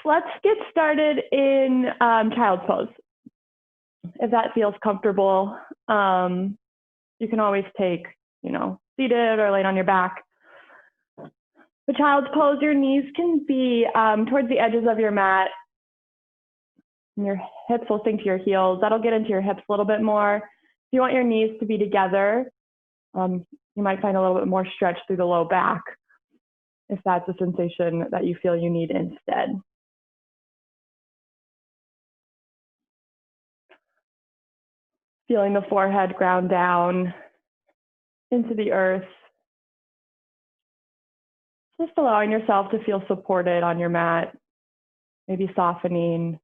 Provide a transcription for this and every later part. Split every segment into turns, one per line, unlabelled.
let's get started in child's pose. If that feels comfortable, you can always take, seated or laid on your back. The child's pose, your knees can be towards the edges of your mat. And your hips will sink to your heels. That'll get into your hips a little bit more. If you want your knees to be together, you might find a little bit more stretch through the low back if that's a sensation that you feel you need instead. Feeling the forehead ground down into the earth. Just allowing yourself to feel supported on your mat, maybe softening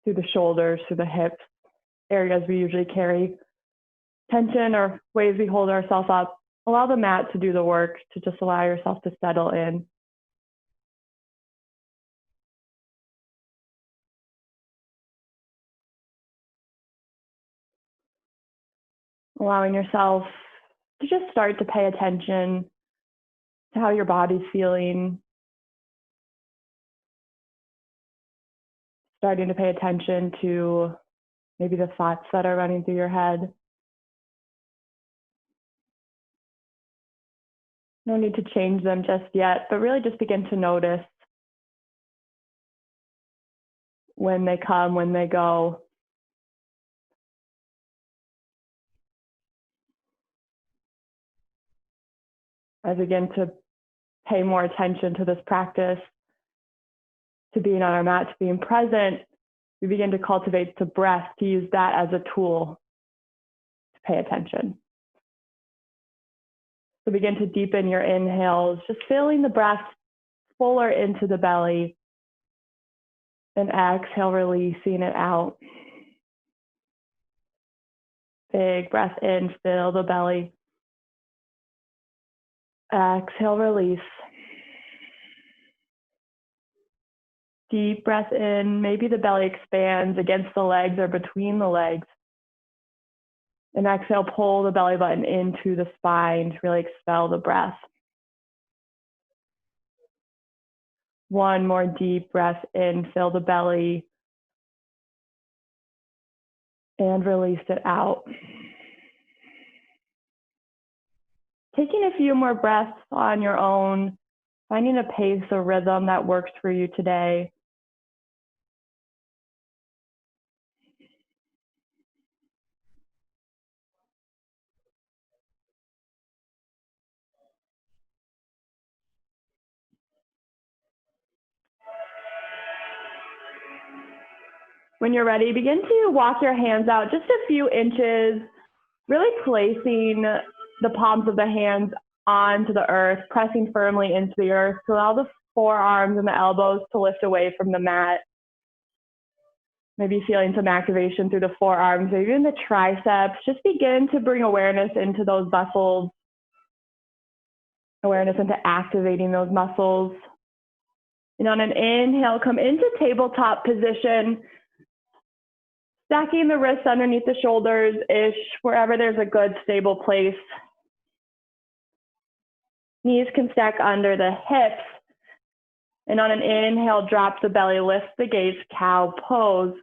through the shoulders, through the hips, areas we usually carry tension or ways we hold ourselves up. Allow the mat to do the work, to just allow yourself to settle in. Allowing yourself to just start to pay attention to how your body's feeling. Starting to pay attention to maybe the thoughts that are running through your head. No need to change them just yet, but really just begin to notice when they come, when they go. As we begin to pay more attention to this practice, to being on our mat, to being present, we begin to cultivate the breath, to use that as a tool to pay attention. So begin to deepen your inhales, just feeling the breath fuller into the belly. And exhale, releasing it out. Big breath in, fill the belly. Exhale, release. Deep breath in, maybe the belly expands against the legs or between the legs. And exhale, pull the belly button into the spine to really expel the breath. One more deep breath in, fill the belly. And release it out. Taking a few more breaths on your own, finding a pace or rhythm that works for you today. When you're ready, begin to walk your hands out just a few inches, really placing the palms of the hands onto the earth, pressing firmly into the earth to allow the forearms and the elbows to lift away from the mat. Maybe feeling some activation through the forearms, maybe in the triceps. Just begin to bring awareness into those muscles, awareness into activating those muscles. And on an inhale, come into tabletop position, stacking the wrists underneath the shoulders-ish, wherever there's a good stable place. Knees can stack under the hips. And on an inhale, drop the belly, lift the gaze, cow pose.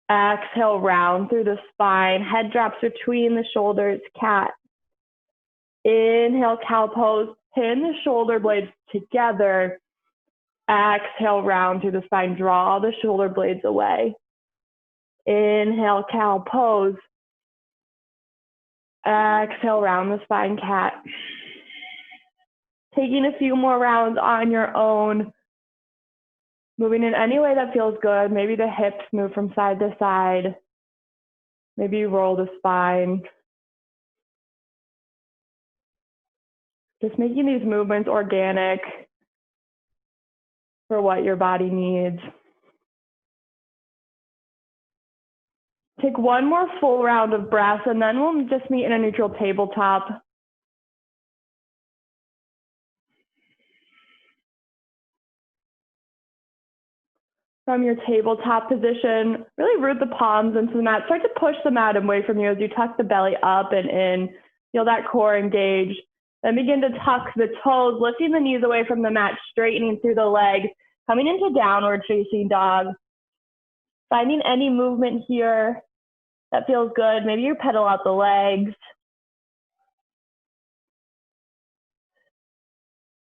Exhale, round through the spine, head drops between the shoulders, cat. Inhale, cow pose, pin the shoulder blades together. Exhale, round through the spine, draw the shoulder blades away. Inhale, cow pose. Exhale, round the spine, cat. Taking a few more rounds on your own. Moving in any way that feels good. Maybe the hips move from side to side. Maybe you roll the spine. Just making these movements organic for what your body needs. Take one more full round of breath, and then we'll just meet in a neutral tabletop. From your tabletop position, really root the palms into the mat. Start to push the mat away from you as you tuck the belly up and in. Feel that core engage. Then begin to tuck the toes, lifting the knees away from the mat, straightening through the legs. Coming into downward facing dog. Finding any movement here that feels good. Maybe you pedal out the legs.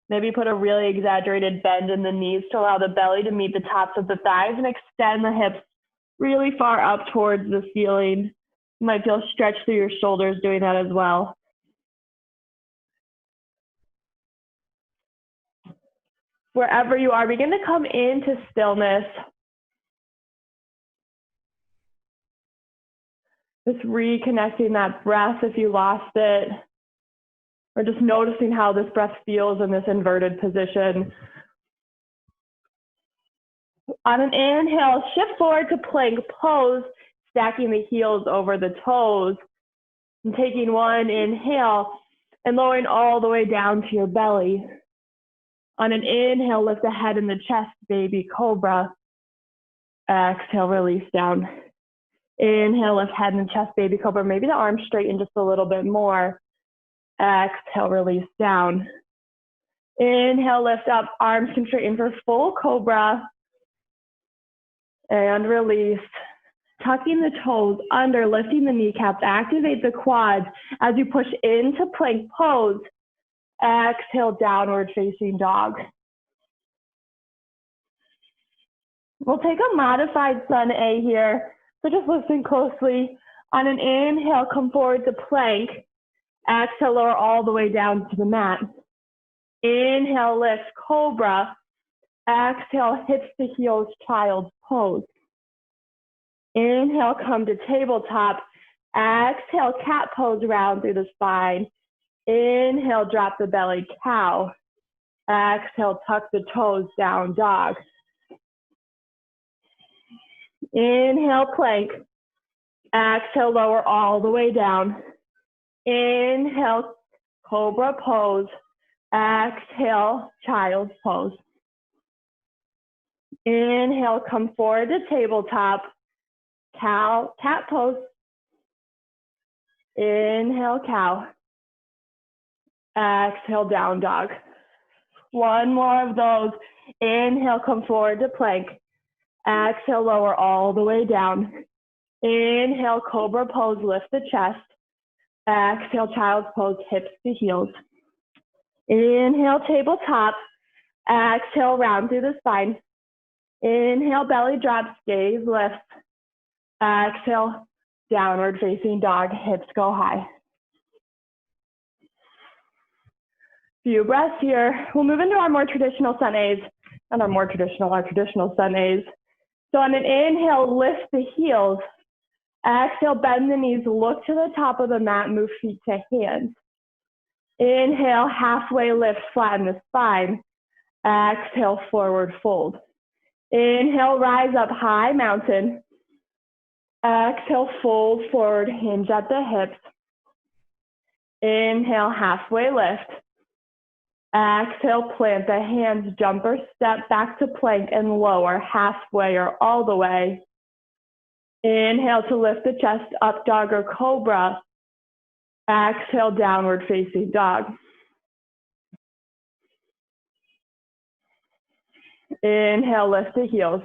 Maybe put a really exaggerated bend in the knees to allow the belly to meet the tops of the thighs and extend the hips really far up towards the ceiling. You might feel stretch through your shoulders doing that as well. Wherever you are, begin to come into stillness. Just reconnecting that breath if you lost it, or just noticing how this breath feels in this inverted position. On an inhale, shift forward to plank pose, stacking the heels over the toes. And taking one inhale and lowering all the way down to your belly. On an inhale, lift the head and the chest, baby cobra. Exhale, release down. Inhale, lift head and chest, baby cobra. Maybe the arms straighten just a little bit more. Exhale, release down. Inhale, lift up. Arms can straighten for full cobra. And release. Tucking the toes under, lifting the kneecaps. Activate the quads as you push into plank pose. Exhale, downward facing dog. We'll take a modified sun A here. So just listen closely. On an inhale, come forward to plank. Exhale, lower all the way down to the mat. Inhale, lift cobra. Exhale, hips to heels, child's pose. Inhale, come to tabletop. Exhale, cat pose, round through the spine. Inhale, drop the belly, cow. Exhale, tuck the toes, down dog. Inhale, plank. Exhale, lower all the way down. Inhale, cobra pose. Exhale, child's pose. Inhale, come forward to tabletop. Cow, cat pose. Inhale, cow. Exhale, down dog. One more of those. Inhale, come forward to plank. Exhale, lower all the way down. Inhale, cobra pose, lift the chest. Exhale, child's pose, hips to heels. Inhale, tabletop. Exhale, round through the spine. Inhale, belly drops, gaze lifts. Exhale, downward facing dog, hips go high. Few breaths here. We'll move into our more traditional sun A's, and our traditional sun A's. So on an inhale, lift the heels. Exhale, bend the knees, look to the top of the mat, move feet to hands. Inhale, halfway lift, flatten the spine. Exhale, forward fold. Inhale, rise up, high mountain. Exhale, fold forward, hinge at the hips. Inhale, halfway lift. Exhale, plant the hands, jump or step back to plank and lower, halfway or all the way. Inhale to lift the chest, up dog or cobra. Exhale, downward facing dog. Inhale, lift the heels.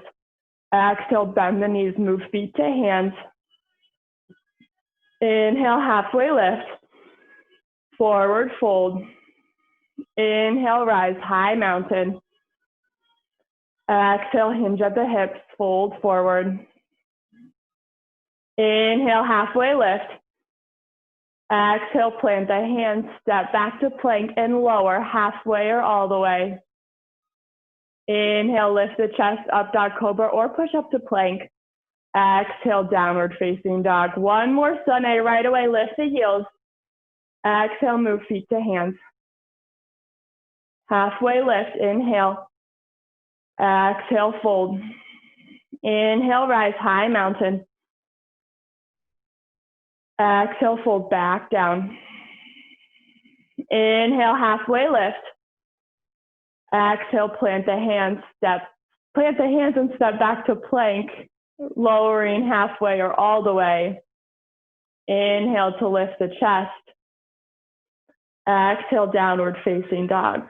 Exhale, bend the knees, move feet to hands. Inhale, halfway lift. Forward fold. Inhale, rise, high mountain. Exhale, hinge at the hips, fold forward. Inhale, halfway lift. Exhale, plant the hands, step back to plank and lower, halfway or all the way. Inhale, lift the chest, up dog, cobra, or push up to plank. Exhale, downward facing dog. One more sun A, right away, lift the heels. Exhale, move feet to hands. Halfway lift, inhale. Exhale, fold. Inhale, rise, high mountain. Exhale, fold back down. Inhale, halfway lift. Exhale, plant the hands and step back to plank, lowering halfway or all the way. Inhale to lift the chest. Exhale, downward facing dog.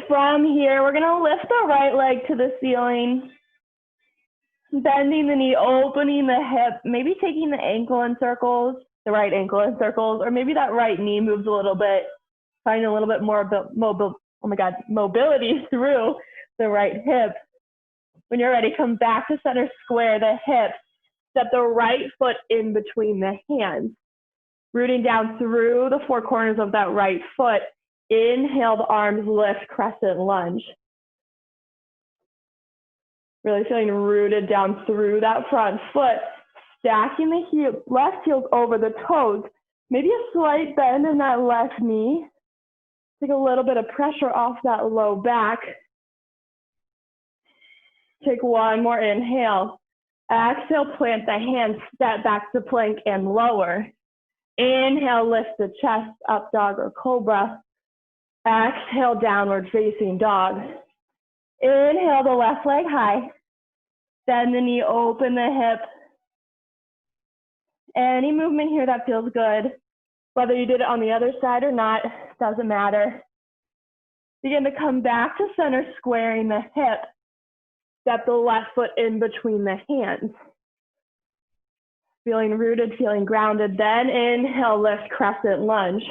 From here, we're gonna lift the right leg to the ceiling, bending the knee, opening the hip, maybe taking the ankle in circles, the right ankle in circles, or maybe that right knee moves a little bit, finding a little bit more mobility through the right hip. When you're ready, come back to center square the hips. Step the right foot in between the hands. Rooting down through the four corners of that right foot. Inhale, the arms lift, crescent lunge. Really feeling rooted down through that front foot. Stacking the left heels over the toes. Maybe a slight bend in that left knee. Take a little bit of pressure off that low back. Take one more inhale. Exhale, plant the hands, step back to plank and lower. Inhale, lift the chest, up dog or cobra. Exhale, downward facing dog. Inhale, the left leg high. Bend the knee, open the hip. Any movement here that feels good, whether you did it on the other side or not, doesn't matter. Begin to come back to center, squaring the hip. Step the left foot in between the hands. Feeling rooted, feeling grounded. Then inhale, lift, crescent lunge.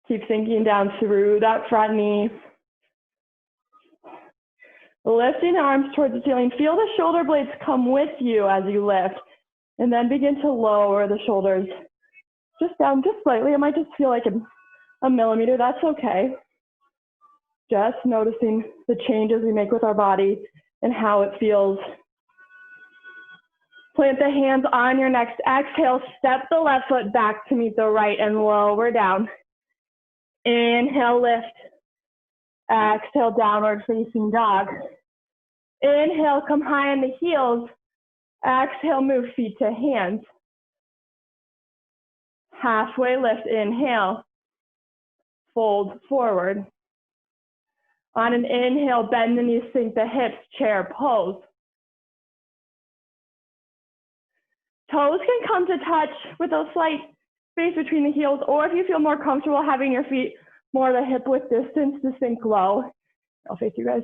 Keep sinking down through that front knee. Lifting the arms towards the ceiling. Feel the shoulder blades come with you as you lift. And then begin to lower the shoulders just down, just slightly. It might just feel like a millimeter. That's okay. Just noticing the changes we make with our body and how it feels. Plant the hands on your next exhale. Step the left foot back to meet the right and lower down. Inhale, lift. Exhale, downward facing dog. Inhale, come high on the heels. Exhale, move feet to hands. Halfway lift, inhale. Fold forward. On an inhale, bend the knees, sink the hips, chair pose. Toes can come to touch with a slight space between the heels, or if you feel more comfortable having your feet more the hip width distance to sink low. I'll face you guys.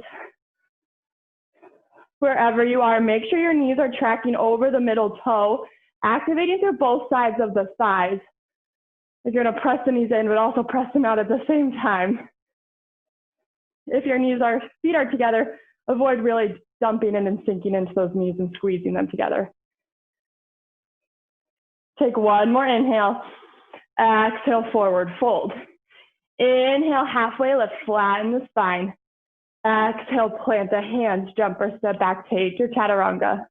Wherever you are, make sure your knees are tracking over the middle toe, activating through both sides of the thighs. If you're gonna press the knees in, but also press them out at the same time. If your feet are together, avoid really dumping in and sinking into those knees and squeezing them together. Take one more inhale. Exhale, forward fold. Inhale, halfway lift, flatten the spine. Exhale, plant the hands, jump or step back, take your chaturanga.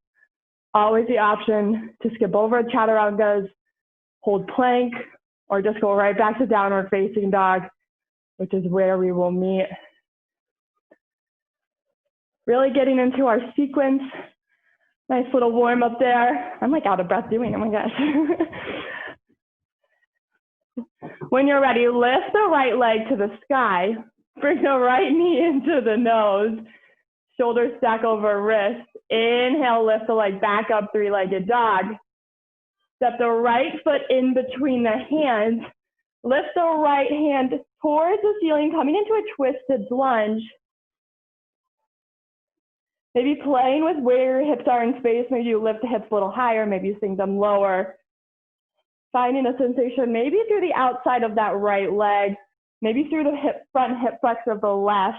Always the option to skip over chaturangas, hold plank, or just go right back to downward facing dog, which is where we will meet. Really getting into our sequence. Nice little warm up there. I'm like out of breath doing it, oh my gosh. When you're ready, lift the right leg to the sky. Bring the right knee into the nose. Shoulders stack over wrist. Inhale, lift the leg back up, three-legged dog. Step the right foot in between the hands. Lift the right hand towards the ceiling, coming into a twisted lunge. Maybe playing with where your hips are in space. Maybe you lift the hips a little higher, maybe you sink them lower. Finding a sensation maybe through the outside of that right leg, maybe through the front hip flexor of the left.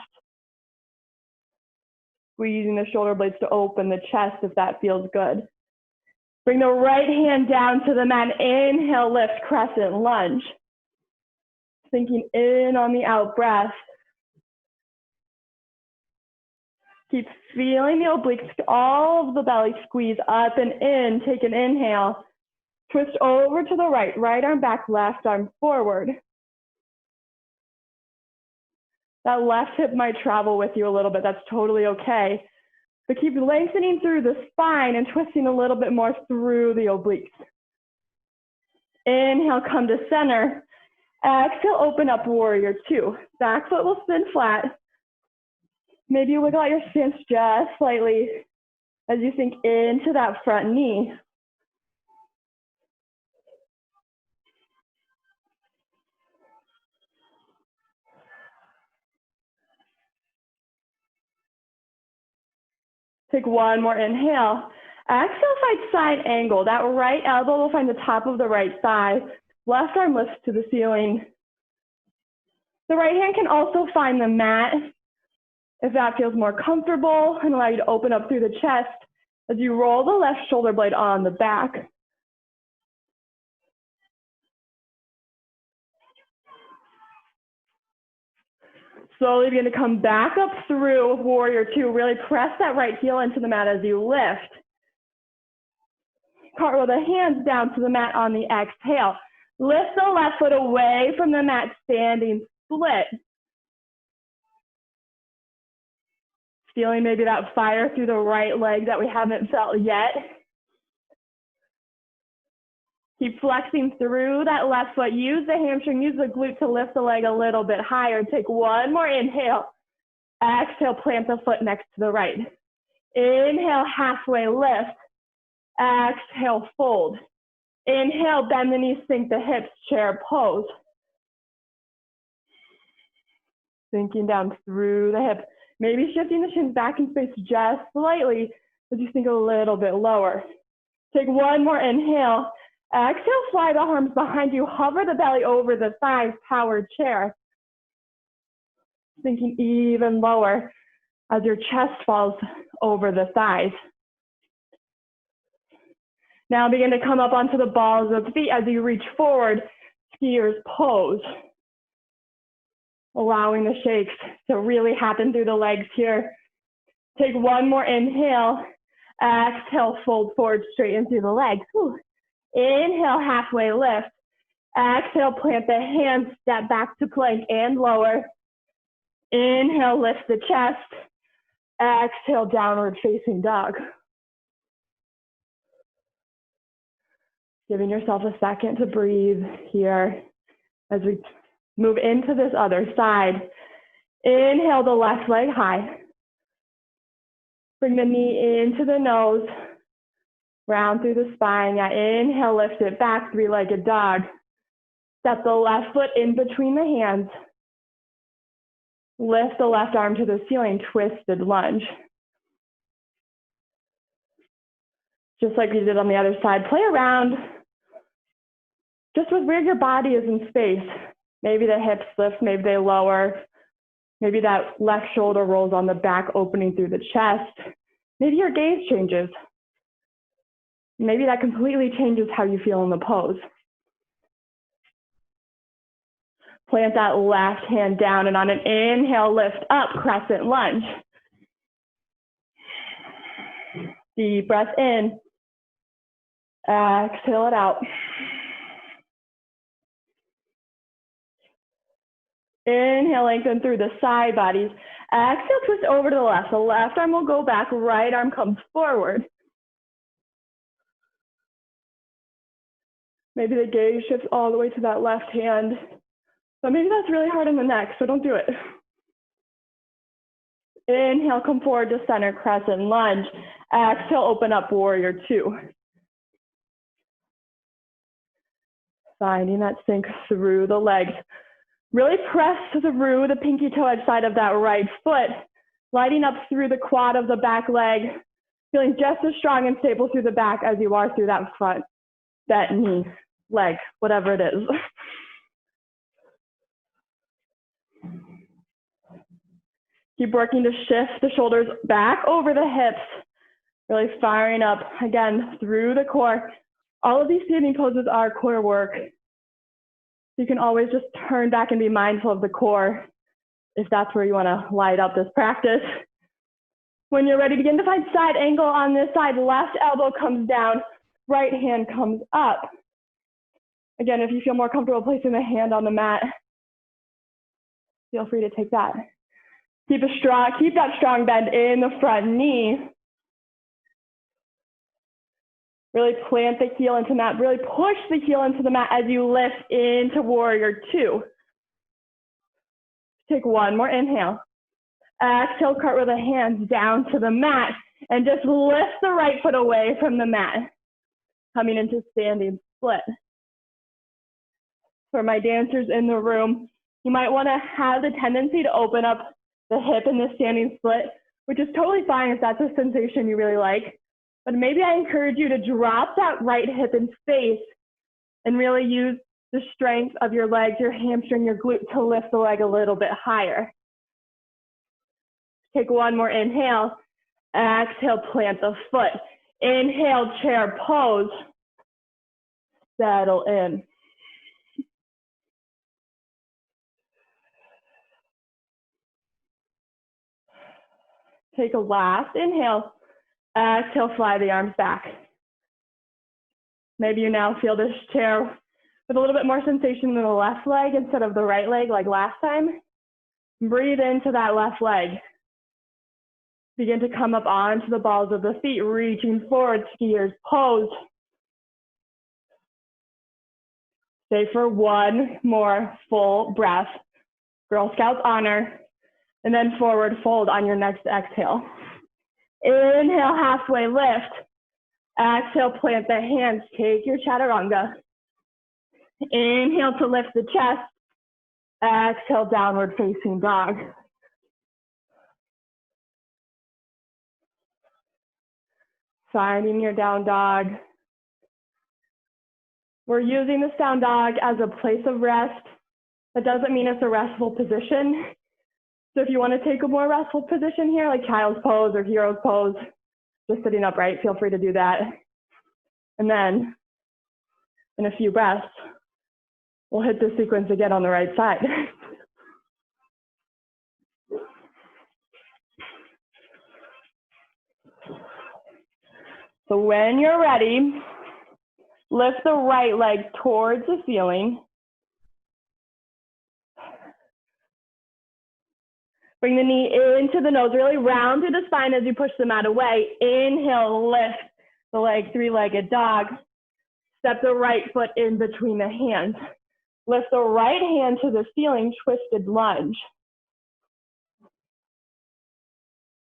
Squeezing the shoulder blades to open the chest if that feels good. Bring the right hand down to the mat. Inhale, lift, crescent lunge. Sinking in on the out breath. Keep feeling the obliques, all of the belly squeeze up and in. Take an inhale. Twist over to the right. Right arm back, left arm forward. That left hip might travel with you a little bit. That's totally okay. But keep lengthening through the spine and twisting a little bit more through the obliques. Inhale, come to center. Exhale, open up, warrior two. Back foot will spin flat. Maybe you wiggle out your stance just slightly as you sink into that front knee. Take one more inhale. Exhale, find side angle. That right elbow will find the top of the right thigh. Left arm lifts to the ceiling. The right hand can also find the mat if that feels more comfortable and allow you to open up through the chest as you roll the left shoulder blade on the back. Slowly begin to come back up through warrior two. Really press that right heel into the mat as you lift. Cartwheel the hands down to the mat on the exhale. Lift the left foot away from the mat, standing split. Feeling maybe that fire through the right leg that we haven't felt yet. Keep flexing through that left foot. Use the hamstring, use the glute to lift the leg a little bit higher. Take one more inhale. Exhale, plant the foot next to the right. Inhale, halfway lift. Exhale, fold. Inhale, bend the knees, sink the hips, chair pose. Sinking down through the hip. Maybe shifting the shins back in space just slightly as you sink a little bit lower. Take one more inhale. Exhale, fly the arms behind you. Hover the belly over the thighs, power chair. Sinking even lower as your chest falls over the thighs. Now begin to come up onto the balls of the feet as you reach forward, skier's pose. Allowing the shakes to really happen through the legs here. Take one more inhale. Exhale, fold forward, straighten through the legs. Whew. Inhale, halfway lift. Exhale, plant the hands, step back to plank and lower. Inhale, lift the chest. Exhale, downward facing dog. Giving yourself a second to breathe here as we move into this other side. Inhale the left leg high. Bring the knee into the nose. Round through the spine. Yeah, inhale, lift it back, three-legged dog. Step the left foot in between the hands. Lift the left arm to the ceiling, twisted lunge. Just like we did on the other side, play around just with where your body is in space. Maybe the hips lift, maybe they lower. Maybe that left shoulder rolls on the back, opening through the chest. Maybe your gaze changes. Maybe that completely changes how you feel in the pose. Plant that left hand down, and on an inhale, lift up, crescent lunge. Deep breath in. Exhale it out. Inhale, lengthen through the side bodies. Exhale, twist over to the left. The left arm will go back, right arm comes forward. Maybe the gaze shifts all the way to that left hand. But maybe that's really hard in the neck, so don't do it. Inhale, come forward to center, crescent lunge. Exhale, open up, warrior two. Finding that sink through the legs. Really press through the pinky toe edge side of that right foot, lighting up through the quad of the back leg, feeling just as strong and stable through the back as you are through that front, that knee, leg, whatever it is. Keep working to shift the shoulders back over the hips, really firing up, again, through the core. All of these standing poses are core work. You can always just turn back and be mindful of the core if that's where you want to light up this practice. When you're ready, begin to find side angle on this side. Left elbow comes down, right hand comes up. Again, if you feel more comfortable placing the hand on the mat, feel free to take that. Keep that strong bend in the front knee. Really plant the heel into the mat. Really push the heel into the mat as you lift into warrior two. Take one more inhale. Exhale, cartwheel the hands down to the mat and just lift the right foot away from the mat. Coming into standing split. For my dancers in the room, you might want to have the tendency to open up the hip in the standing split which is totally fine if that's a sensation you really like. But maybe I encourage you to drop that right hip in space and really use the strength of your legs, your hamstring, your glute to lift the leg a little bit higher. Take one more inhale. Exhale, plant the foot. Inhale, chair pose. Settle in. Take a last inhale. Exhale, fly the arms back. Maybe you now feel this chair with a little bit more sensation in the left leg instead of the right leg like last time. Breathe into that left leg. Begin to come up onto the balls of the feet, reaching forward, skiers pose. Stay for one more full breath. Girl Scouts honor. And then forward fold on your next exhale. Inhale, halfway lift. Exhale, plant the hands. Take your chaturanga. Inhale to lift the chest. Exhale, downward facing dog. Finding your down dog. We're using this down dog as a place of rest. That doesn't mean it's a restful position. So if you want to take a more restful position here, like child's pose or hero's pose, just sitting upright, feel free to do that. And then in a few breaths, we'll hit this sequence again on the right side. So when you're ready, lift the right leg towards the ceiling. Bring the knee into the nose, really round through the spine as you push the mat away. Inhale, lift the leg, three-legged dog. Step the right foot in between the hands. Lift the right hand to the ceiling, twisted lunge.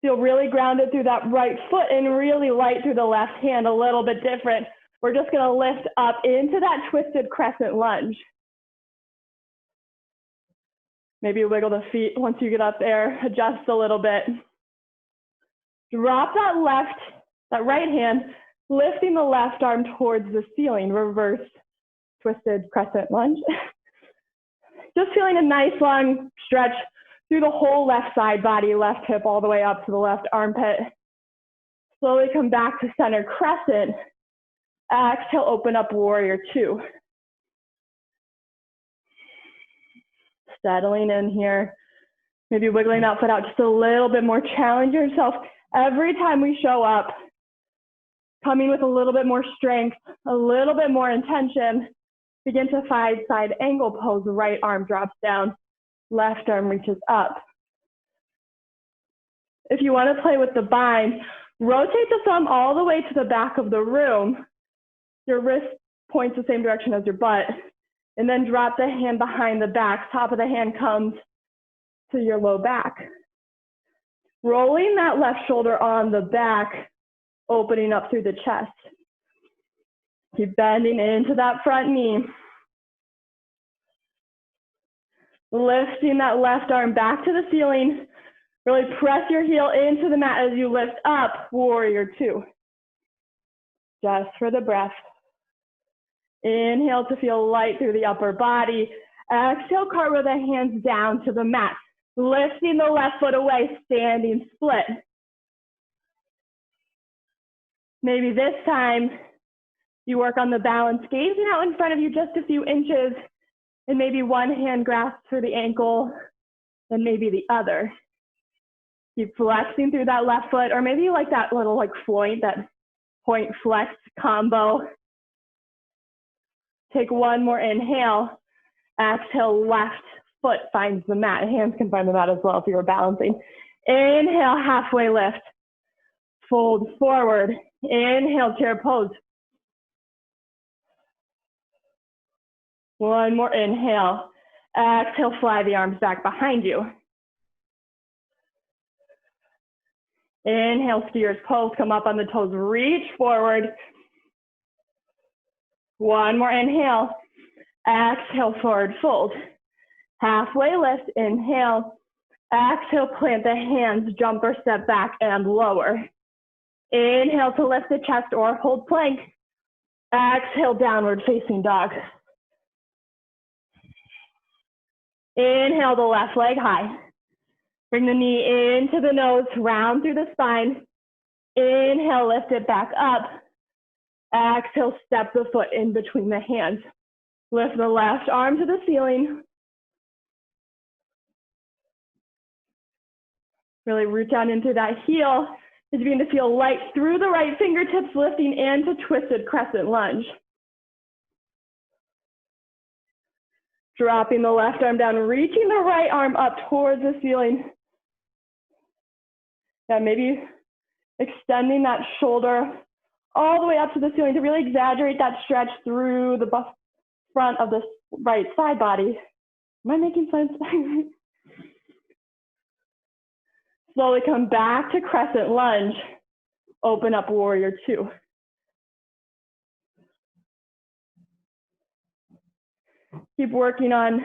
Feel really grounded through that right foot and really light through the left hand, a little bit different. We're just gonna lift up into that twisted crescent lunge. Maybe wiggle the feet once you get up there, adjust a little bit. Drop that right hand, lifting the left arm towards the ceiling, reverse twisted crescent lunge. Just feeling a nice long stretch through the whole left side body, left hip all the way up to the left armpit. Slowly come back to center crescent. Exhale, open up warrior two. Settling in here. Maybe wiggling that foot out just a little bit more. Challenge yourself every time we show up. Coming with a little bit more strength, a little bit more intention. Begin to side angle pose. Right arm drops down. Left arm reaches up. If you want to play with the bind, rotate the thumb all the way to the back of the room. Your wrist points the same direction as your butt. And then drop the hand behind the back. Top of the hand comes to your low back. Rolling that left shoulder on the back, opening up through the chest. Keep bending into that front knee. Lifting that left arm back to the ceiling. Really press your heel into the mat as you lift up, warrior two. Just for the breath. Inhale to feel light through the upper body. Exhale, cartwheel the hands down to the mat. Lifting the left foot away, standing split. Maybe this time you work on the balance, gazing out in front of you just a few inches, and maybe one hand grasps for the ankle, and maybe the other. Keep flexing through that left foot, or maybe you like that little floint, that point flex combo. Take one more inhale. Exhale, left foot finds the mat. Hands can find the mat as well if you were balancing. Inhale, halfway lift. Fold forward. Inhale, chair pose. One more inhale. Exhale, fly the arms back behind you. Inhale, skier's pose. Come up on the toes. Reach forward. One more inhale. Exhale, forward fold. Halfway lift. Inhale. Exhale, plant the hands, jump or step back and lower. Inhale to lift the chest or hold plank. Exhale, downward facing dog. Inhale the left leg high. Bring the knee into the nose, round through the spine. Inhale, lift it back up. Exhale, step the foot in between the hands. Lift the left arm to the ceiling. Really root down into that heel as you begin to feel light through the right fingertips, lifting into twisted crescent lunge. Dropping the left arm down, reaching the right arm up towards the ceiling. Yeah, maybe extending that shoulder all the way up to the ceiling to really exaggerate that stretch through the front of the right side body. Am I making sense? Slowly come back to crescent lunge. Open up warrior two. Keep working on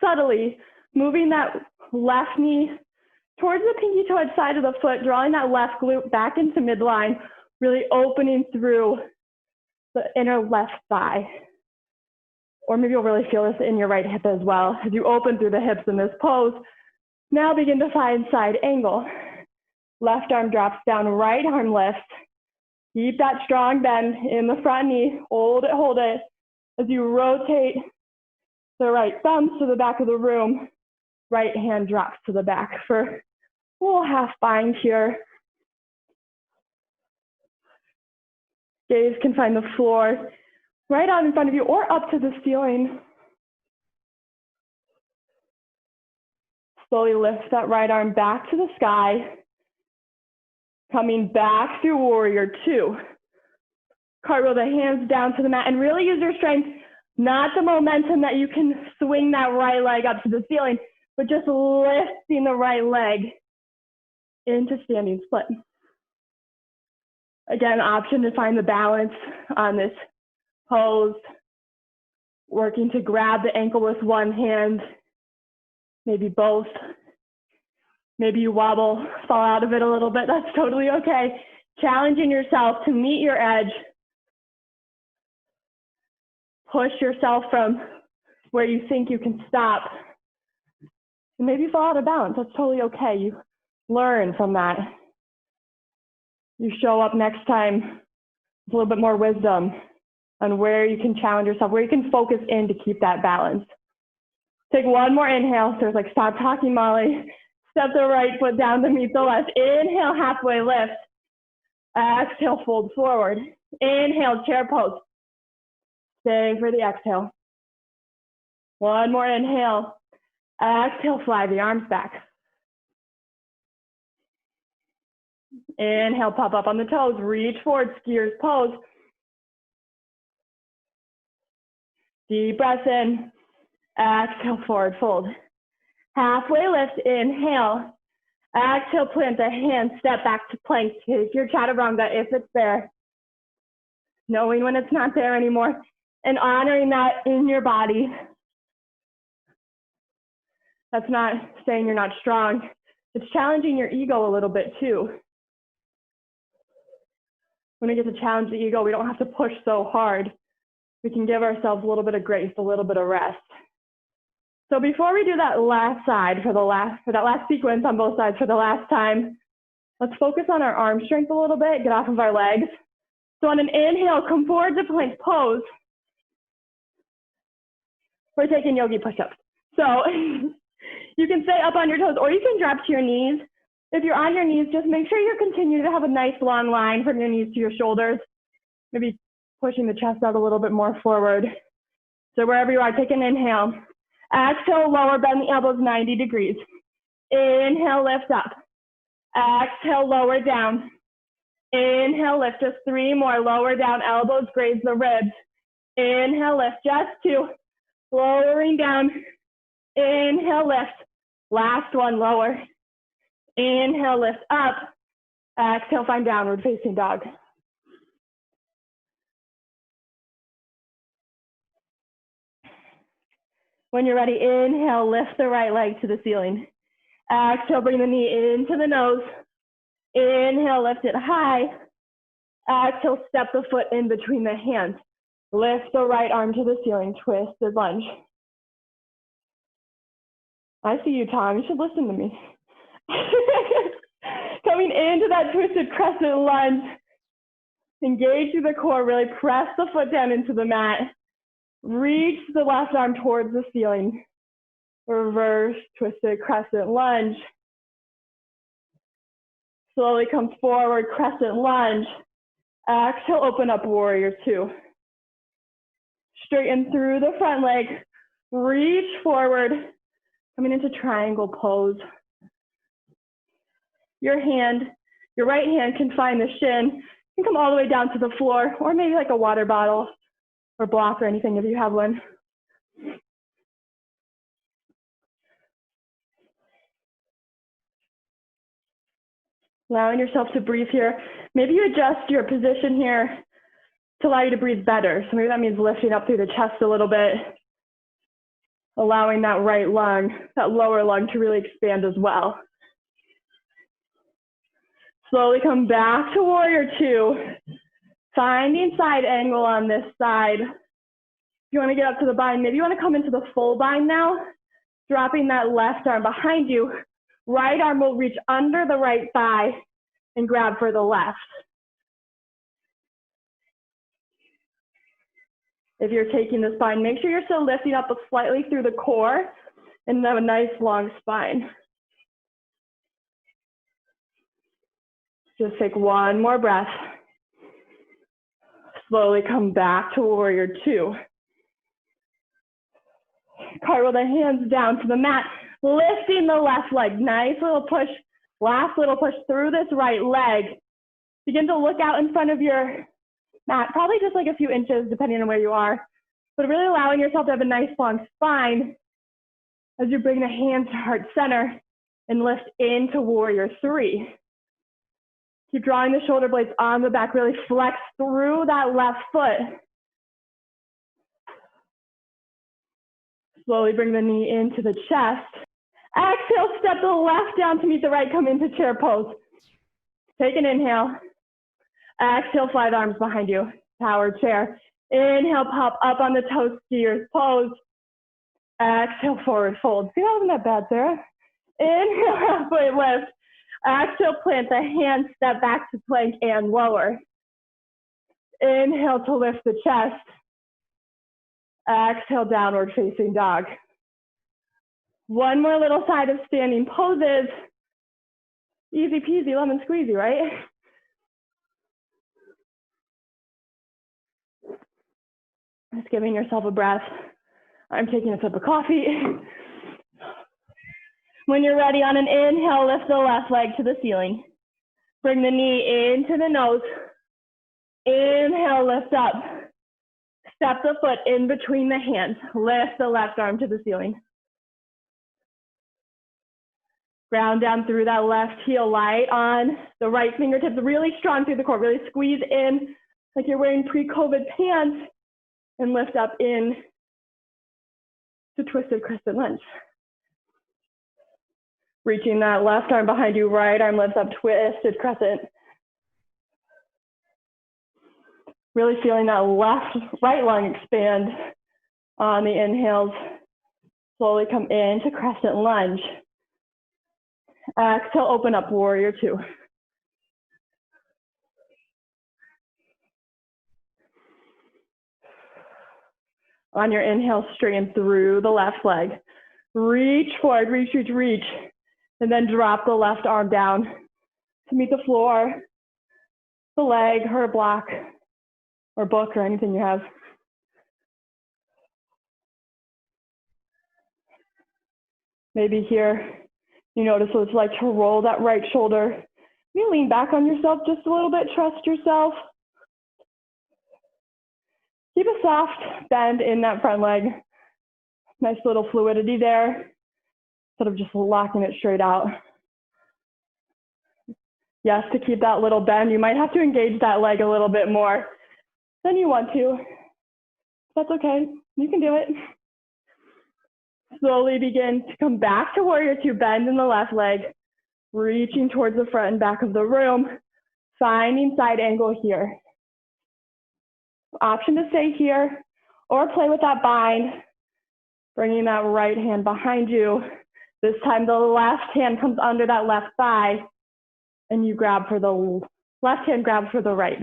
subtly moving that left knee towards the pinky toe side of the foot, drawing that left glute back into midline, really opening through the inner left thigh. Or maybe you'll really feel this in your right hip as well. As you open through the hips in this pose, now begin to find side angle. Left arm drops down, right arm lifts. Keep that strong bend in the front knee. Hold it. As you rotate the right thumb to the back of the room, right hand drops to the back for full half bind here. Gaze can find the floor right out in front of you or up to the ceiling. Slowly lift that right arm back to the sky. Coming back through warrior two. Cartwheel the hands down to the mat and really use your strength, not the momentum that you can swing that right leg up to the ceiling, but just lifting the right leg into standing split. Again, option to find the balance on this pose. Working to grab the ankle with one hand, maybe both. Maybe you wobble, fall out of it a little bit. That's totally okay. Challenging yourself to meet your edge. Push yourself from where you think you can stop. And maybe you fall out of balance. That's totally okay. You learn from that. You show up next time with a little bit more wisdom on where you can challenge yourself, where you can focus in to keep that balance. Take one more inhale. So it's like, stop talking, Molly. Step the right foot down to meet the left. Inhale, halfway lift. Exhale, fold forward. Inhale, chair pose. Stay for the exhale. One more inhale. Exhale, fly the arms back. Inhale, pop up on the toes. Reach forward, skier's pose. Deep breath in. Exhale, forward fold. Halfway lift, inhale. Exhale, plant the hands, step back to plank. Take your chaturanga if it's there. Knowing when it's not there anymore and honoring that in your body. That's not saying you're not strong. It's challenging your ego a little bit too. When we get to challenge the ego, we don't have to push so hard. We can give ourselves a little bit of grace, a little bit of rest. So before we do that last side for that last sequence on both sides for the last time, let's focus on our arm strength a little bit, get off of our legs. So on an inhale, come forward to plank pose. We're taking yogi push-ups. So you can stay up on your toes or you can drop to your knees. If you're on your knees, just make sure you're continuing to have a nice long line from your knees to your shoulders. Maybe pushing the chest out a little bit more forward. So wherever you are, take an inhale. Exhale, lower, bend the elbows 90 degrees. Inhale, lift up. Exhale, lower down. Inhale, lift, just three more. Lower down, elbows graze the ribs. Inhale, lift, just two. Lowering down. Inhale, lift. Last one, lower. Inhale, lift up. Exhale, find downward facing dog. When you're ready, inhale, lift the right leg to the ceiling. Exhale, bring the knee into the nose. Inhale, lift it high. Exhale, step the foot in between the hands. Lift the right arm to the ceiling, twisted lunge. I see you, Tom. You should listen to me. Coming into that twisted crescent lunge. Engage through the core, really press the foot down into the mat. Reach the left arm towards the ceiling. Reverse twisted crescent lunge. Slowly come forward, crescent lunge. Exhale, open up, warrior two. Straighten through the front leg. Reach forward, coming into triangle pose. Your right hand can find the shin. You can come all the way down to the floor, or maybe like a water bottle or block or anything if you have one. Allowing yourself to breathe here. Maybe you adjust your position here to allow you to breathe better. So maybe that means lifting up through the chest a little bit, allowing that right lung, that lower lung to really expand as well. Slowly come back to warrior two, finding side angle on this side. If you want to get up to the bind, maybe you want to come into the full bind now, dropping that left arm behind you. Right arm will reach under the right thigh and grab for the left. If you're taking the spine, make sure you're still lifting up slightly through the core and have a nice long spine. Just take one more breath. Slowly come back to warrior two. Cartwheel the hands down to the mat, lifting the left leg. Nice little push, last little push through this right leg. Begin to look out in front of your mat, probably just like a few inches depending on where you are, but really allowing yourself to have a nice long spine as you bring the hands to heart center and lift into warrior three. Keep drawing the shoulder blades on the back, really flex through that left foot. Slowly bring the knee into the chest. Exhale, step the left down to meet the right, come into chair pose. Take an inhale. Exhale, fly the arms behind you, power chair. Inhale, pop up on the toe, skiers pose. Exhale, forward fold. See, that wasn't that bad, Sarah. Inhale, halfway lift. Exhale, plant the hands, step back to plank and lower. Inhale to lift the chest. Exhale, downward facing dog. One more little side of standing poses. Easy peasy, lemon squeezy, right? Just giving yourself a breath. I'm taking a sip of coffee. When you're ready, on an inhale, lift the left leg to the ceiling. Bring the knee into the nose. Inhale, lift up. Step the foot in between the hands. Lift the left arm to the ceiling. Ground down through that left heel, light on the right fingertips, really strong through the core. Really squeeze in like you're wearing pre-COVID pants and lift up in to twisted crescent lunge. Reaching that left arm behind you, right arm lifts up, twisted crescent. Really feeling that right lung expand on the inhales. Slowly come into crescent lunge. Exhale, open up, warrior two. On your inhale, straighten through the left leg. Reach forward, reach, reach, reach. And then drop the left arm down to meet the floor, the leg, or a block, or book, or anything you have. Maybe here, you notice what it's like to roll that right shoulder. You lean back on yourself just a little bit, trust yourself. Keep a soft bend in that front leg. Nice little fluidity there, instead of just locking it straight out. Yes, to keep that little bend, you might have to engage that leg a little bit more than you want to. That's okay, you can do it. Slowly begin to come back to warrior two, bend in the left leg, reaching towards the front and back of the room, finding side angle here. Option to stay here or play with that bind, bringing that right hand behind you. This time the left hand comes under that left thigh and you grab for the left hand, grabs for the right.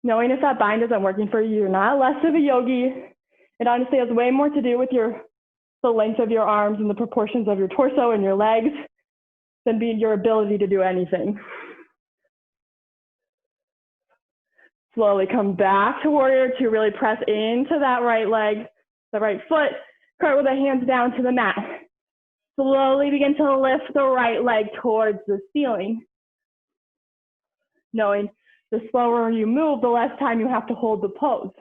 Knowing if that bind isn't working for you, you're not less of a yogi. It honestly has way more to do with the length of your arms and the proportions of your torso and your legs than being your ability to do anything. Slowly come back to warrior two, really press into that right leg, the right foot, cartwheel the hands down to the mat. Slowly begin to lift the right leg towards the ceiling. Knowing the slower you move, the less time you have to hold the pose.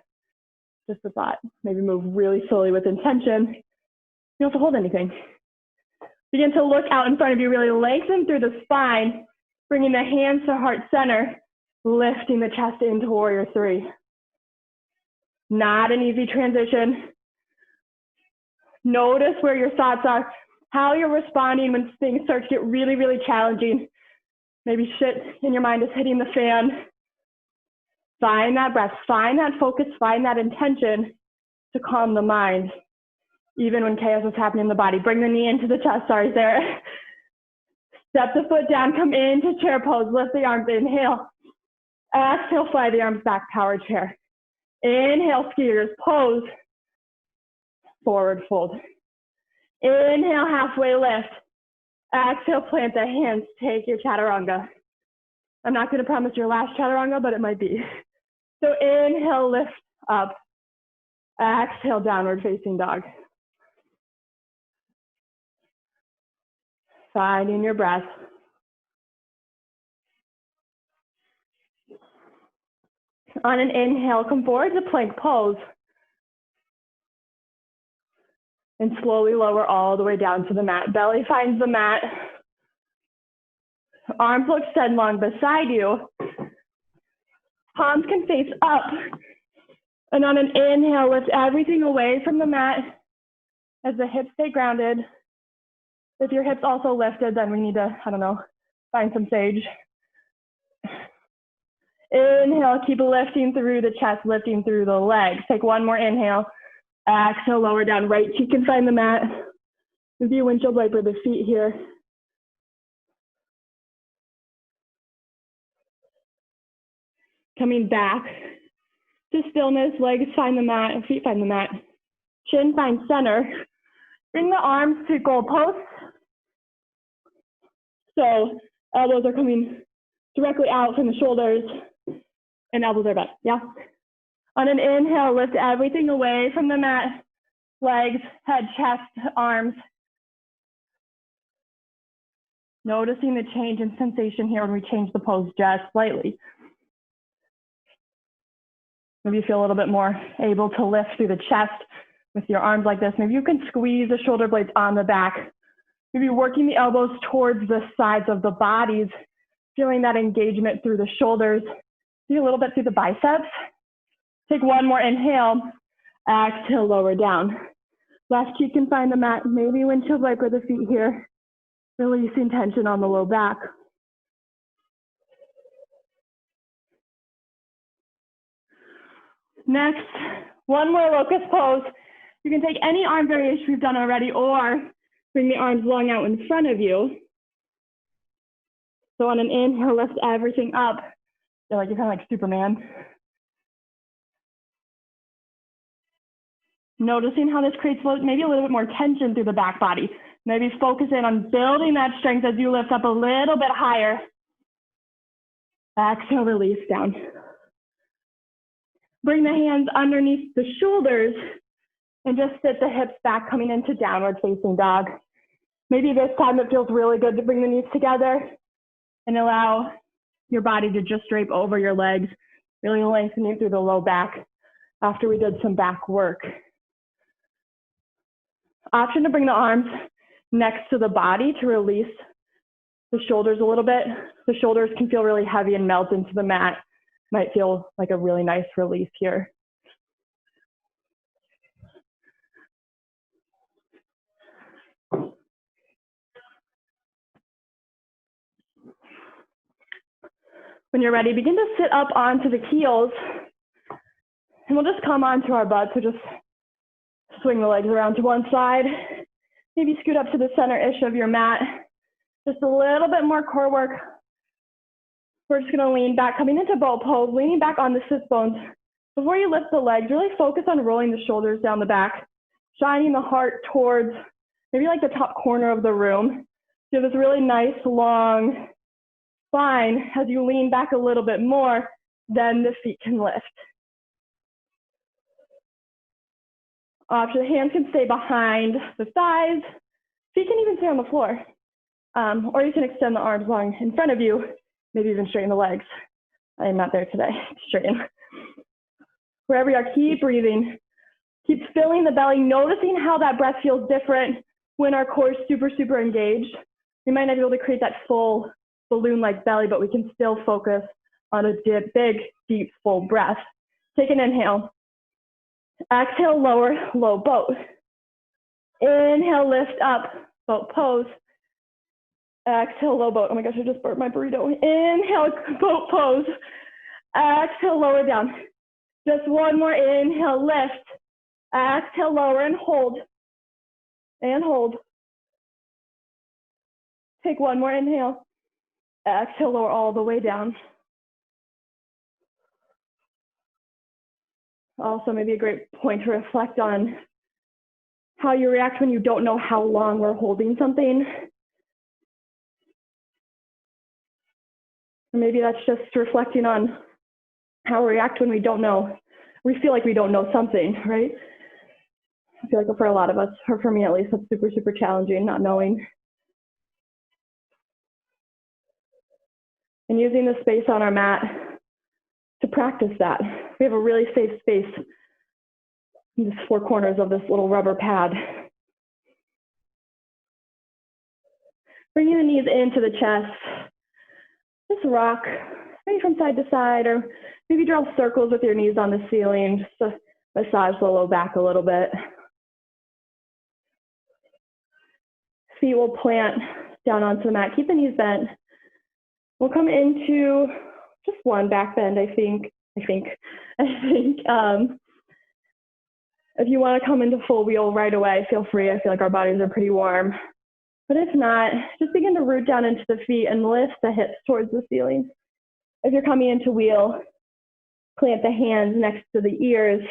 Just a thought. Maybe move really slowly with intention. You don't have to hold anything. Begin to look out in front of you, really lengthen through the spine, bringing the hands to heart center, lifting the chest into warrior three. Not an easy transition. Notice where your thoughts are, how you're responding when things start to get really, really challenging. Maybe shit in your mind is hitting the fan. Find that breath, find that focus, find that intention to calm the mind, even when chaos is happening in the body. Bring the knee into the chest, sorry, Sarah. Step the foot down, come into chair pose, lift the arms, inhale. Exhale, fly the arms back, power chair. Inhale, skiers, pose, forward fold. Inhale, halfway lift. Exhale, plant the hands, take your chaturanga. I'm not gonna promise your last chaturanga, but it might be. So inhale, lift up. Exhale, downward facing dog. Finding your breath. On an inhale, come forward to plank pose. And slowly lower all the way down to the mat. Belly finds the mat. Arms will extend long beside you. Palms can face up. And on an inhale, lift everything away from the mat as the hips stay grounded. If your hips also lifted, then we need to, I don't know, find some sage. Inhale, keep lifting through the chest, lifting through the legs. Take one more inhale. Exhale, lower down, right cheek can find the mat. Maybe a windshield wiper the feet here. Coming back to stillness, legs find the mat, feet find the mat. Chin finds center. Bring the arms to goal posts. So elbows are coming directly out from the shoulders and elbows are back, yeah? On an inhale, lift everything away from the mat. Legs, head, chest, arms. Noticing the change in sensation here when we change the pose just slightly. Maybe you feel a little bit more able to lift through the chest with your arms like this. Maybe you can squeeze the shoulder blades on the back. Maybe working the elbows towards the sides of the bodies, feeling that engagement through the shoulders. See a little bit through the biceps. Take one more inhale. Exhale, lower down. Left cheek can find the mat. Maybe windshield wiper the feet here. Releasing tension on the low back. Next, one more locust pose. You can take any arm variation we've done already or bring the arms long out in front of you. So on an inhale, lift everything up. You're kind of like Superman. Noticing how this creates maybe a little bit more tension through the back body. Maybe focus in on building that strength as you lift up a little bit higher. Exhale, release down. Bring the hands underneath the shoulders and just sit the hips back, coming into downward facing dog. Maybe this time it feels really good to bring the knees together and allow your body to just drape over your legs, really lengthening through the low back after we did some back work. Option to bring the arms next to the body to release the shoulders a little bit. The shoulders can feel really heavy and melt into the mat. Might feel like a really nice release here. When you're ready, begin to sit up onto the heels, and we'll just come onto our butts. So just swing the legs around to one side, maybe scoot up to the center-ish of your mat. Just a little bit more core work. We're just gonna lean back, coming into boat pose, leaning back on the sit bones. Before you lift the legs, really focus on rolling the shoulders down the back, shining the heart towards maybe like the top corner of the room. You have this really nice long spine. As you lean back a little bit more, then the feet can lift. Option, the hands can stay behind the thighs. Feet can even stay on the floor. Or you can extend the arms long in front of you, maybe even straighten the legs. I am not there today, straighten. Wherever you are, keep breathing. Keep filling the belly, noticing how that breath feels different when our core is super, super engaged. We might not be able to create that full balloon-like belly, but we can still focus on a big, deep, full breath. Take an inhale. Exhale, lower, low boat. Inhale, lift up, boat pose. Exhale, low boat. Oh my gosh, I just burnt my burrito. Inhale, boat pose. Exhale, lower down. Just one more inhale, lift. Exhale, lower and hold. And hold. Take one more inhale. Exhale, lower all the way down. Also, maybe a great point to reflect on how you react when you don't know how long we're holding something. Or maybe that's just reflecting on how we react when we don't know. We feel like we don't know something, right? I feel like for a lot of us, or for me at least, that's super, super challenging, not knowing. And using the space on our mat to practice that. We have a really safe space in the four corners of this little rubber pad. Bringing the knees into the chest. Just rock, maybe from side to side, or maybe draw circles with your knees on the ceiling, just to massage the low back a little bit. Feet will plant down onto the mat. Keep the knees bent. We'll come into just one back bend, I think. If you want to come into full wheel right away, feel free. I feel like our bodies are pretty warm. But if not, just begin to root down into the feet and lift the hips towards the ceiling. If you're coming into wheel, plant the hands next to the ears,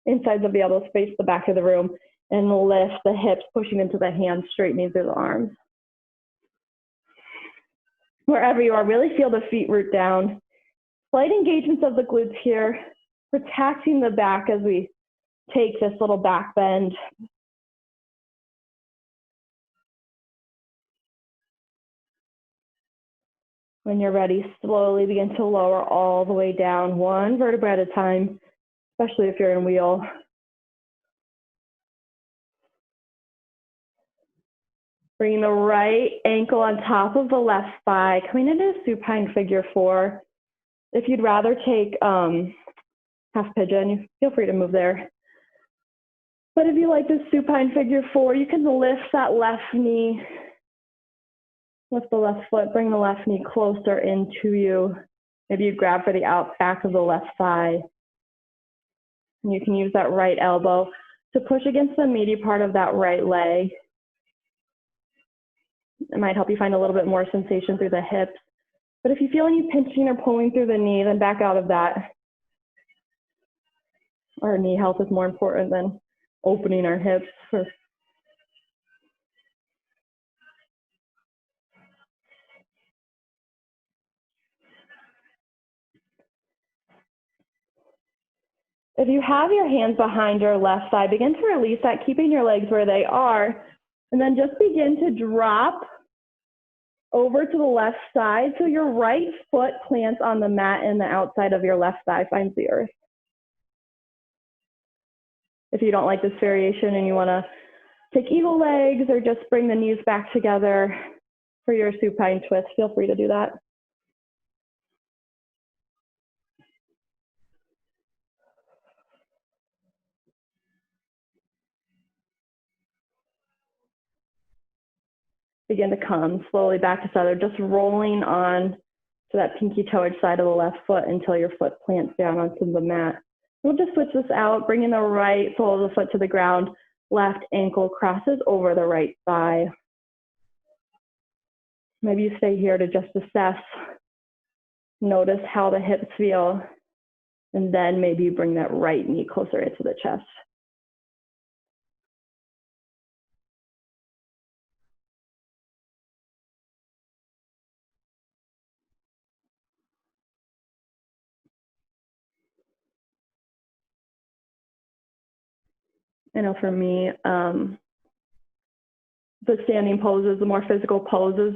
insides of the elbows, face the back of the room, and lift the hips, pushing into the hands, straightening through the arms. Wherever you are, really feel the feet root down. Slight engagements of the glutes here, protecting the back as we take this little back bend. When you're ready, slowly begin to lower all the way down, one vertebra at a time, especially if you're in wheel. Bringing the right ankle on top of the left thigh, coming into a supine figure four. If you'd rather take half pigeon, feel free to move there. But if you like this supine figure four, you can lift that left knee, lift the left foot, bring the left knee closer into you. Maybe you grab for the out back of the left thigh. And you can use that right elbow to push against the meaty part of that right leg. It might help you find a little bit more sensation through the hips. But if you feel any pinching or pulling through the knee, then back out of that. Our knee health is more important than opening our hips. If you have your hands behind your left side, begin to release that, keeping your legs where they are. And then just begin to drop over to the left side so your right foot plants on the mat and the outside of your left thigh finds the earth. If you don't like this variation and you want to take eagle legs or just bring the knees back together for your supine twist, feel free to do that. Begin to come slowly back to center, just rolling on to that pinky toe edge side of the left foot until your foot plants down onto the mat. We'll just switch this out, bringing the right sole of the foot to the ground. Left ankle crosses over the right thigh. Maybe you stay here to just assess. Notice how the hips feel. And then maybe you bring that right knee closer into the chest. I know for me, the standing poses, the more physical poses,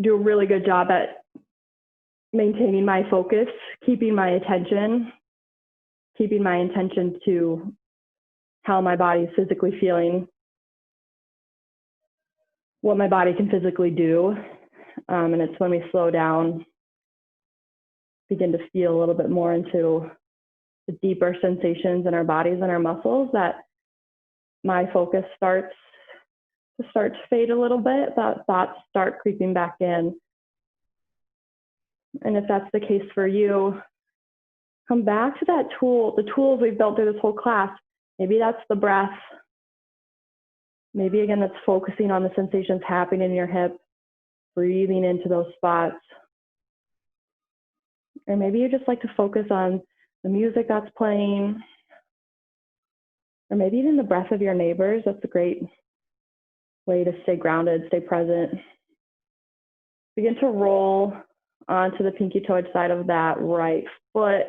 do a really good job at maintaining my focus, keeping my intention to how my body is physically feeling, what my body can physically do. And it's when we slow down, begin to feel a little bit more into the deeper sensations in our bodies and our muscles, that my focus starts to fade a little bit, that thoughts start creeping back in. And if that's the case for you, come back to that tool, the tools we've built through this whole class. Maybe that's the breath. Maybe again, that's focusing on the sensations happening in your hip, breathing into those spots. Or maybe you just like to focus on the music that's playing, or maybe even the breath of your neighbors. That's a great way to stay grounded, stay present. Begin to roll onto the pinky toe edge side of that right foot.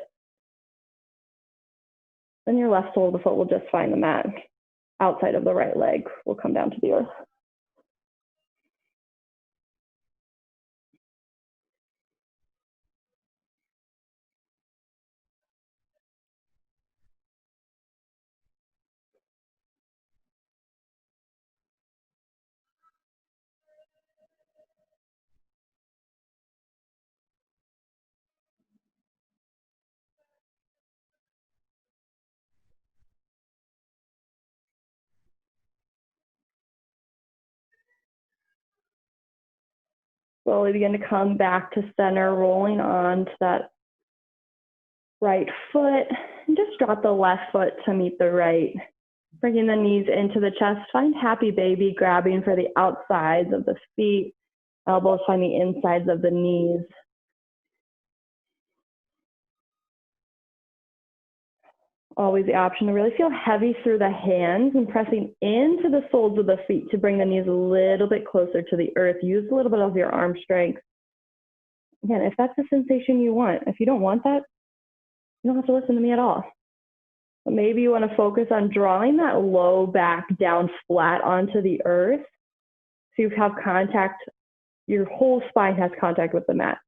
Then your left sole of the foot will just find the mat. Outside of the right leg will come down to the earth. Slowly begin to come back to center, rolling on to that right foot. And just drop the left foot to meet the right. Bringing the knees into the chest. Find happy baby, grabbing for the outsides of the feet. Elbows find the insides of the knees. Always the option to really feel heavy through the hands and pressing into the soles of the feet to bring the knees a little bit closer to the earth. Use a little bit of your arm strength. Again, if that's the sensation you want. If you don't want that, you don't have to listen to me at all. But maybe you want to focus on drawing that low back down flat onto the earth. So you have contact, your whole spine has contact with the mat.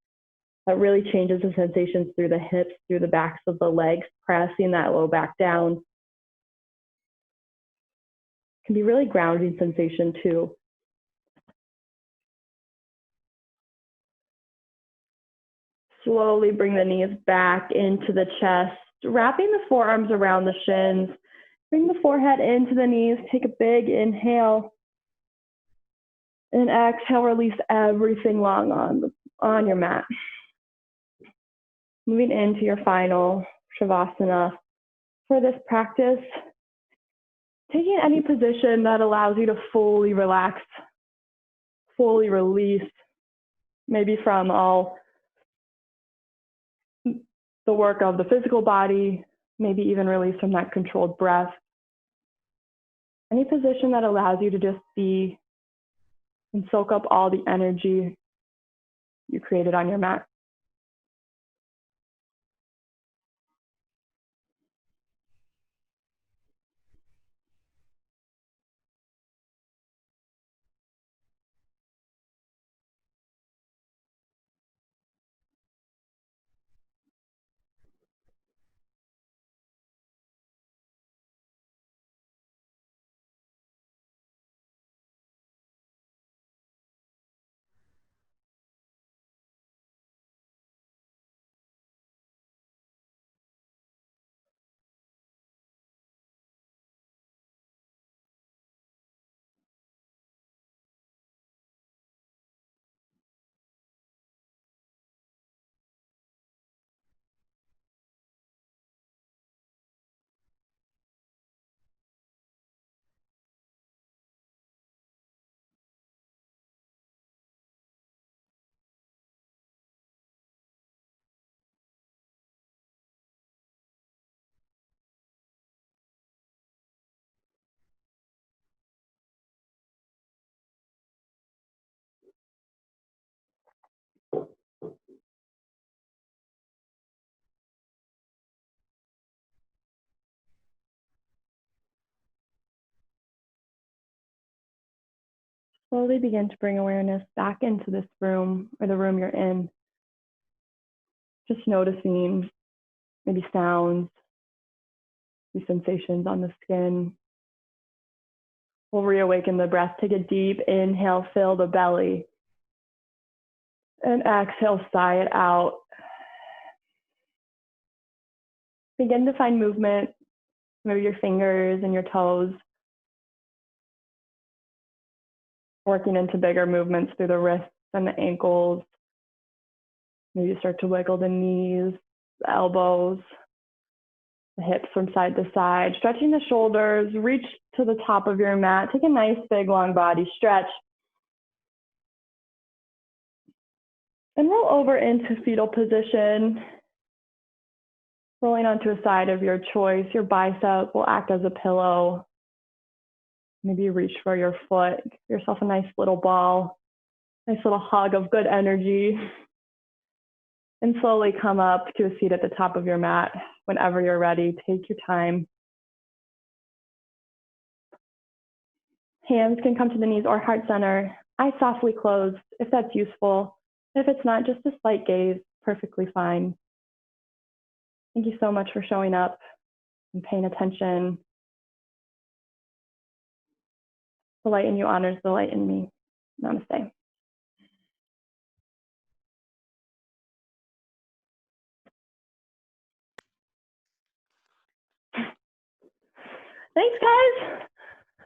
That really changes the sensations through the hips, through the backs of the legs, pressing that low back down. It can be really grounding sensation too. Slowly bring the knees back into the chest, wrapping the forearms around the shins. Bring the forehead into the knees. Take a big inhale. And exhale, release everything long on your mat. Moving into your final Shavasana. For this practice, taking any position that allows you to fully relax, fully release, maybe from all the work of the physical body, maybe even release from that controlled breath. Any position that allows you to just be and soak up all the energy you created on your mat. Slowly begin to bring awareness back into this room or the room you're in. Just noticing maybe sounds, maybe sensations on the skin. We'll reawaken the breath. Take a deep inhale, fill the belly. And exhale, sigh it out. Begin to find movement, maybe your fingers and your toes. Working into bigger movements through the wrists and the ankles. Maybe start to wiggle the knees, the elbows, the hips from side to side. Stretching the shoulders, reach to the top of your mat. Take a nice big long body stretch. And roll over into fetal position. Rolling onto a side of your choice. Your bicep will act as a pillow. Maybe reach for your foot. Give yourself a nice little ball. Nice little hug of good energy. And slowly come up to a seat at the top of your mat. Whenever you're ready, take your time. Hands can come to the knees or heart center. Eyes softly closed if that's useful. If it's not, just a slight gaze, perfectly fine. Thank you so much for showing up and paying attention. The light in you honors the light in me. Namaste. Thanks, guys.